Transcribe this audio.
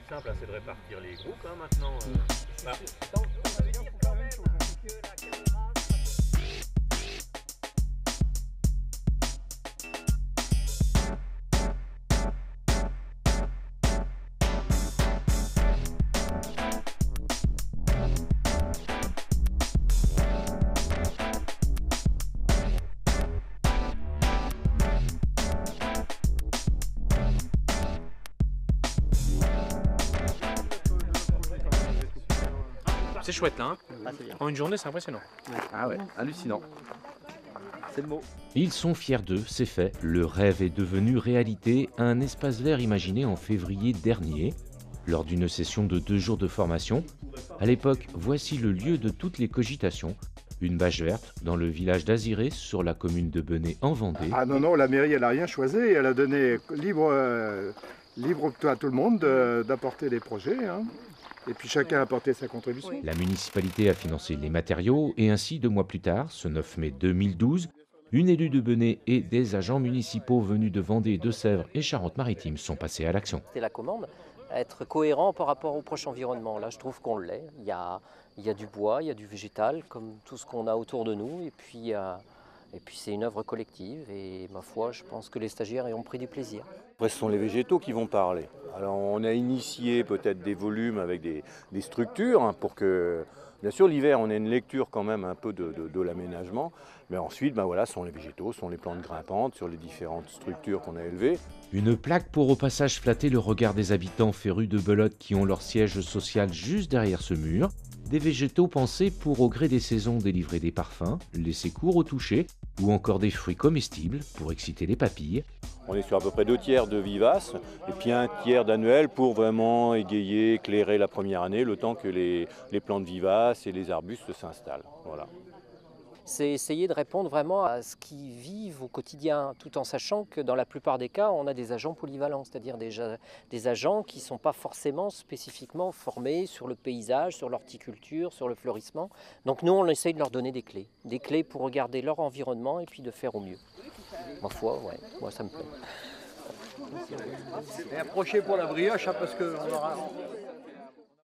simple, c'est de répartir les groupes maintenant. Bah, C'est chouette là, hein. Ah, c'est bien. En une journée, c'est impressionnant. Ah ouais, hallucinant. C'est le mot. Ils sont fiers d'eux, c'est fait. Le rêve est devenu réalité, un espace vert imaginé en février dernier, lors d'une session de 2 jours de formation. À l'époque, voici le lieu de toutes les cogitations. Une bâche verte dans le village d'Aziré, sur la commune de Benay en Vendée. Ah non, la mairie, elle n'a rien choisi. Elle a donné libre à tout le monde d'apporter des projets. Hein. Et puis chacun a apporté sa contribution. La municipalité a financé les matériaux et ainsi 2 mois plus tard, ce 9 mai 2012, une élue de Benay et des agents municipaux venus de Vendée, Deux-Sèvres et Charente-Maritime sont passés à l'action. C'est la commande, être cohérent par rapport au proche environnement. Là, je trouve qu'on l'est. Il y a du bois, il y a du végétal, comme tout ce qu'on a autour de nous. Et puis c'est une œuvre collective. Et ma foi, je pense que les stagiaires y ont pris du plaisir. Après, ce sont les végétaux qui vont parler. Alors, on a initié peut-être des volumes avec des structures hein, pour que, bien sûr, l'hiver, on a une lecture quand même un peu de l'aménagement. Mais ensuite, ben voilà, ce sont les végétaux, ce sont les plantes grimpantes sur les différentes structures qu'on a élevées. Une plaque pour au passage flatter le regard des habitants férus de belote qui ont leur siège social juste derrière ce mur. Des végétaux pensés pour, au gré des saisons, délivrer des parfums, laisser court au toucher, ou encore des fruits comestibles pour exciter les papilles. On est sur à peu près 2 tiers de vivaces et puis 1 tiers d'annuels pour vraiment égayer, éclairer la première année, le temps que les plantes vivaces et les arbustes s'installent. Voilà. C'est essayer de répondre vraiment à ce qu'ils vivent au quotidien, tout en sachant que dans la plupart des cas, on a des agents polyvalents, c'est-à-dire des agents qui ne sont pas forcément spécifiquement formés sur le paysage, sur l'horticulture, sur le fleurissement. Donc nous, on essaye de leur donner des clés pour regarder leur environnement et puis de faire au mieux. Ma foi, ouais, moi ça me plaît. Et approchez pour la brioche, hein, parce qu'on aura...